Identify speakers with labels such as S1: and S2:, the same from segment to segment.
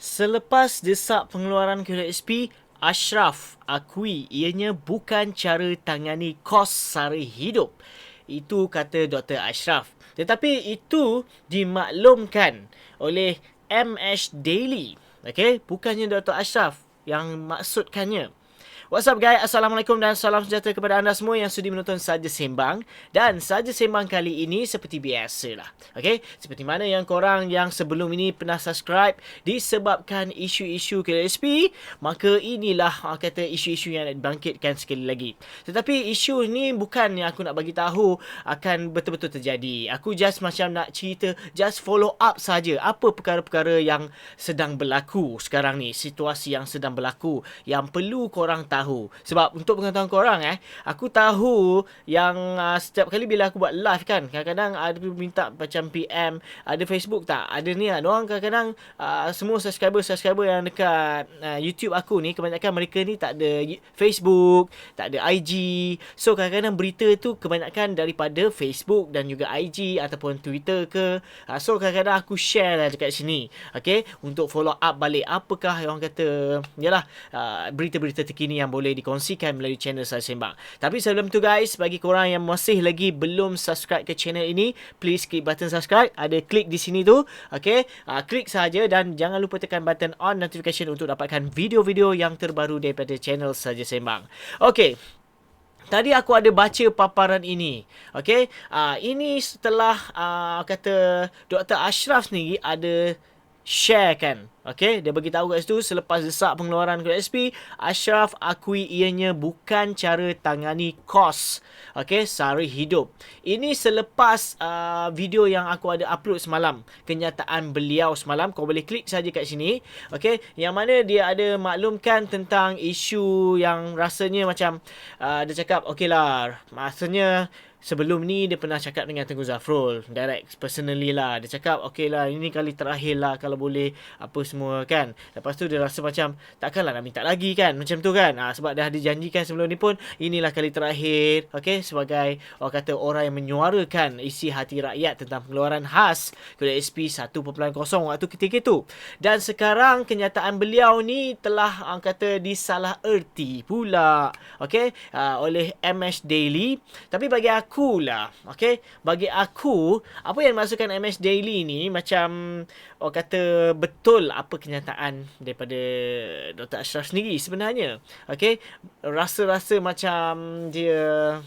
S1: Selepas desak pengeluaran QSP, Ashraf akui ianya bukan cara tangani kos sara hidup. Itu kata Dr. Ashraf. Tetapi itu dimaklumkan oleh MH Daily. Okey, bukannya Dr. Ashraf yang maksudkannya. What's up guys, Assalamualaikum dan salam sejahtera kepada anda semua yang sudi menonton Saja Sembang. Dan Saja Sembang kali ini seperti biasa lah. Okay? Seperti mana yang korang yang sebelum ini pernah subscribe disebabkan isu-isu KSP, maka inilah kata isu-isu yang nak dibangkitkan sekali lagi. Tetapi isu ni bukan yang aku nak bagi tahu akan betul-betul terjadi. Aku just macam nak cerita, just follow up saja apa perkara-perkara yang sedang berlaku sekarang ni, situasi yang sedang berlaku yang perlu korang tahu. Sebab untuk pengetahuan korang aku tahu yang setiap kali bila aku buat live kan, kadang-kadang ada minta macam PM, ada Facebook tak? Ada ni lah. Diorang kadang-kadang semua subscriber yang dekat YouTube aku ni, kebanyakan mereka ni tak ada Facebook, tak ada IG. So kadang-kadang berita tu kebanyakan daripada Facebook dan juga IG ataupun Twitter ke. So kadang-kadang aku share lah dekat sini. Okay, untuk follow up balik apakah yang orang kata yalah berita-berita terkini yang boleh dikongsikan melalui channel Saja Sembang. Tapi sebelum tu guys, bagi korang yang masih lagi belum subscribe ke channel ini, please klik button subscribe. Ada klik di sini tu. Okay, klik saja dan jangan lupa tekan button on notification untuk dapatkan video-video yang terbaru daripada channel Saja Sembang. Okay, tadi aku ada baca paparan ini. Okay, ini setelah kata Dr. Ashraf sendiri ada share kan. Okay, dia beritahu kat situ, selepas desak pengeluaran KSP, Ashraf akui ianya bukan cara tangani kos, okay, sara hidup. Ini selepas video yang aku ada upload semalam, kenyataan beliau semalam. Kau boleh klik saja kat sini. Okay, yang mana dia ada maklumkan tentang isu yang rasanya macam dia cakap, okay lah, rasanya sebelum ni dia pernah cakap dengan Tengku Zafrul direct, personally lah. Dia cakap okay lah, ini kali terakhir lah kalau boleh apa semua kan. Lepas tu dia rasa macam takkanlah nak minta lagi kan, macam tu kan. Sebab dah dijanjikan sebelum ni pun inilah kali terakhir. Okay, sebagai orang kata orang yang menyuarakan isi hati rakyat tentang pengeluaran khas KSP 1.0 waktu ketika itu. Dan sekarang kenyataan beliau ni telah orang kata disalah erti pula, okay, oleh MH Daily. Tapi bagi aku lah, okay, bagi aku apa yang dimaksudkan MH Daily ni macam orang kata betul apa kenyataan daripada Dr. Ashraf sendiri sebenarnya. Okay, rasa-rasa macam dia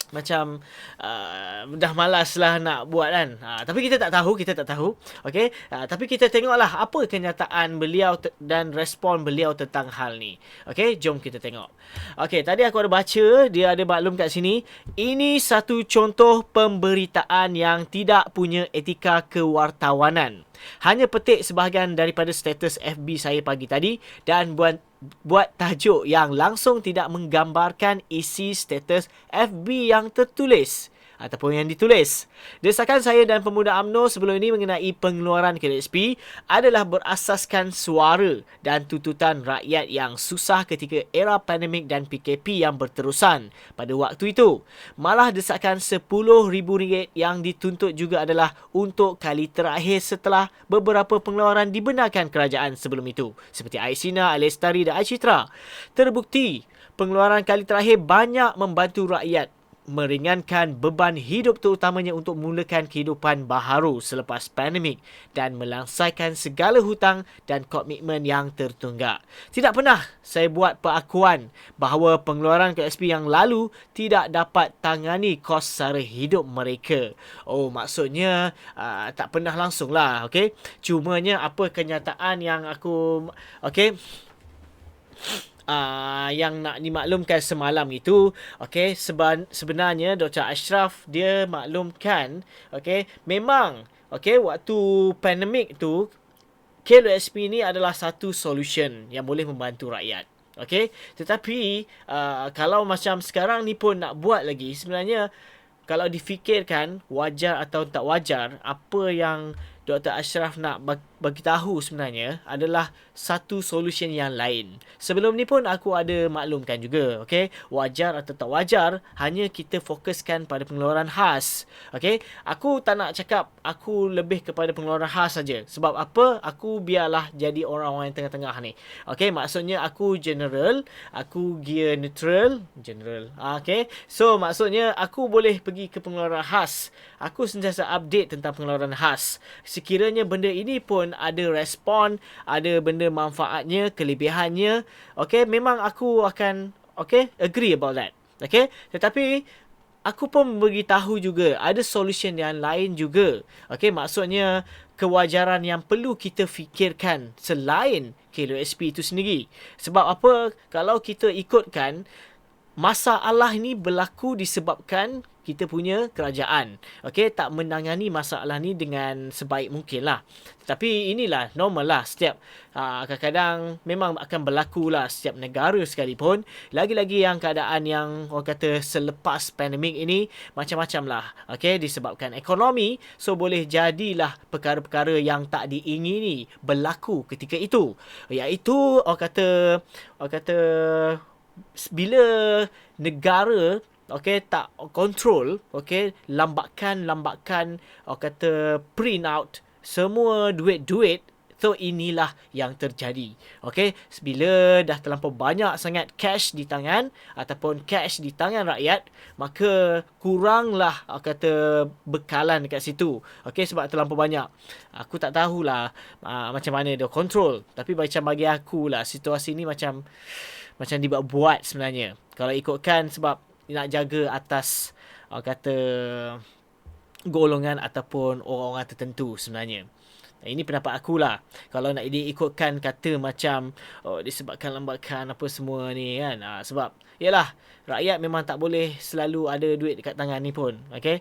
S1: macam dah malas lah nak buat kan. Tapi kita tak tahu. Okay, tapi kita tengoklah apa kenyataan beliau dan respon beliau tentang hal ni. Okay, jom kita tengok. Okay, tadi aku ada baca, dia ada maklum kat sini, ini satu contoh pemberitaan yang tidak punya etika kewartawanan. Hanya petik sebahagian daripada status FB saya pagi tadi dan buat tajuk yang langsung tidak menggambarkan isi status FB yang tertulis ataupun yang ditulis. Desakan saya dan Pemuda UMNO sebelum ini mengenai pengeluaran KSP adalah berasaskan suara dan tuntutan rakyat yang susah ketika era pandemik dan PKP yang berterusan pada waktu itu. Malah desakan RM10,000 yang dituntut juga adalah untuk kali terakhir setelah beberapa pengeluaran dibenarkan kerajaan sebelum itu, seperti Aisina, Alestari dan Acitra. Terbukti pengeluaran kali terakhir banyak membantu rakyat meringankan beban hidup terutamanya untuk memulakan kehidupan baharu selepas pandemik dan melangsaikan segala hutang dan komitmen yang tertunggak. Tidak pernah saya buat pengakuan bahawa pengeluaran KSP yang lalu tidak dapat tangani kos sara hidup mereka. Oh, maksudnya tak pernah langsung lah, okay? Cumanya apa kenyataan yang aku, okay, yang nak dimaklumkan semalam itu, okay, sebenarnya Dr. Ashraf dia maklumkan, okay, memang, okay, waktu pandemik tu KSP ni adalah satu solution yang boleh membantu rakyat. Okay, tetapi kalau macam sekarang ni pun nak buat lagi, sebenarnya kalau difikirkan wajar atau tak wajar, apa yang Dr. Ashraf nak bagi tahu sebenarnya adalah satu solution yang lain. Sebelum ni pun aku ada maklumkan juga, okey, wajar atau tak wajar, hanya kita fokuskan pada pengeluaran khas. Okey, aku tak nak cakap aku lebih kepada pengeluaran khas saja. Sebab apa? Aku biarlah jadi orang-orang yang tengah-tengah ni. Okey, maksudnya aku general, aku gear neutral, general. Okey, so maksudnya aku boleh pergi ke pengeluaran khas. Aku sentiasa update tentang pengeluaran khas. Sekiranya benda ini pun ada respon, ada benda manfaatnya, kelebihannya, okay, memang aku akan, okay, agree about that. Okay, tetapi aku pun beritahu juga ada solution yang lain juga. Okay, maksudnya kewajaran yang perlu kita fikirkan selain KLOSP itu sendiri. Sebab apa? Kalau kita ikutkan, masalah ini berlaku disebabkan kita punya kerajaan, okey, tak menangani masalah ni dengan sebaik mungkin lah. Tapi inilah normal lah, setiap kadang-kadang memang akan berlaku lah setiap negara sekalipun. Lagi-lagi yang keadaan yang orang kata selepas pandemik ini macam-macam lah, okey, disebabkan ekonomi, so boleh jadilah perkara-perkara yang tak diingini berlaku ketika itu, iaitu orang kata bila negara, okey, tak kontrol, okey, lambakan orang kata print out semua duit-duit, so inilah yang terjadi. Okey, bila dah terlampau banyak sangat cash di tangan ataupun cash di tangan rakyat, maka kuranglah orang kata bekalan dekat situ. Okey, sebab terlampau banyak. Aku tak tahulah macam mana dia kontrol, tapi macam bagi aku lah situasi ni macam dibuat-buat sebenarnya. Kalau ikutkan sebab nak jaga atas orang kata golongan ataupun orang-orang tertentu sebenarnya. Ini pendapat aku lah. Kalau nak diikutkan kata macam disebabkan lambakan apa semua ni kan. Sebab yalah, rakyat memang tak boleh selalu ada duit dekat tangan ni pun. Okay.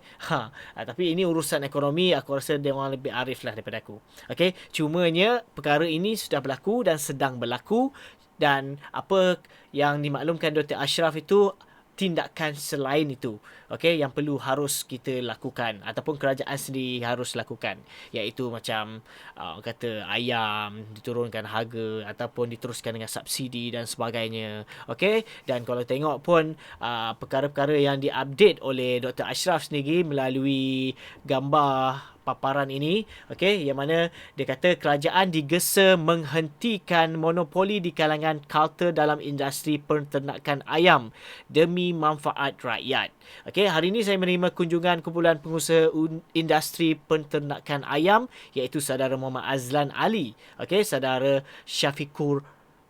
S1: Tapi ini urusan ekonomi, aku rasa dia orang lebih arif lah daripada aku. Okay. Cumanya perkara ini sudah berlaku dan sedang berlaku. Dan apa yang dimaklumkan Dr. Ashraf itu tindakan selain itu, okey, yang perlu harus kita lakukan ataupun kerajaan sendiri harus lakukan, iaitu macam kata ayam diturunkan harga ataupun diteruskan dengan subsidi dan sebagainya. Okey, dan kalau tengok pun perkara-perkara yang diupdate oleh Dr. Ashraf sendiri melalui gambar paparan ini, okey, yang mana dia kata kerajaan digesa menghentikan monopoli di kalangan kartel dalam industri peternakan ayam demi manfaat rakyat. Okey, hari ini saya menerima kunjungan kumpulan pengusaha industri peternakan ayam, iaitu saudara Muhammad Azlan Ali, okey, saudara Syafikur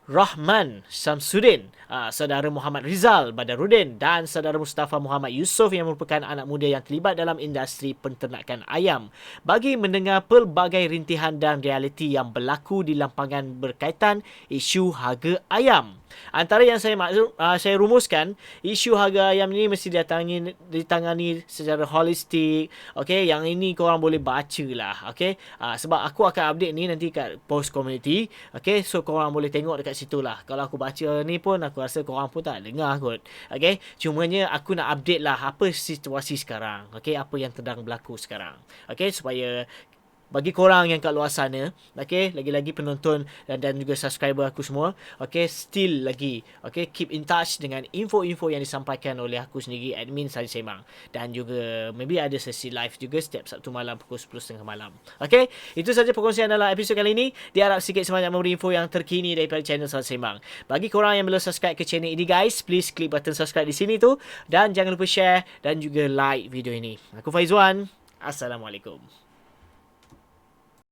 S1: Rahman Samsudin, saudara Muhammad Rizal Badaruddin dan saudara Mustafa Muhammad Yusof yang merupakan anak muda yang terlibat dalam industri peternakan ayam bagi mendengar pelbagai rintihan dan realiti yang berlaku di lampangan berkaitan isu harga ayam. Antara yang saya rumuskan, isu harga ayam ini mesti ditangani secara holistik. Okey, yang ini korang boleh baca lah. Okey, sebab aku akan update ni nanti kat post community. Okey, so korang boleh tengok dekat situ lah. Kalau aku baca ni pun aku rasa korang pun tak dengar kot. Okey, cumanya aku nak update lah apa situasi sekarang. Okey, apa yang sedang berlaku sekarang. Okey, supaya bagi korang yang kat luar sana, okay, lagi-lagi penonton dan juga subscriber aku semua, okay, still lagi, okay, keep in touch dengan info-info yang disampaikan oleh aku sendiri, admin Sari Sembang. Dan juga maybe ada sesi live juga setiap Sabtu malam pukul 10.30 malam. Okay, itu saja perkongsian dalam episod kali ini. Diharap sikit sebanyak memberi info yang terkini daripada channel Sari Sembang. Bagi korang yang belum subscribe ke channel ini guys, please klik button subscribe di sini tu. Dan jangan lupa share dan juga like video ini. Aku Faizwan. Assalamualaikum.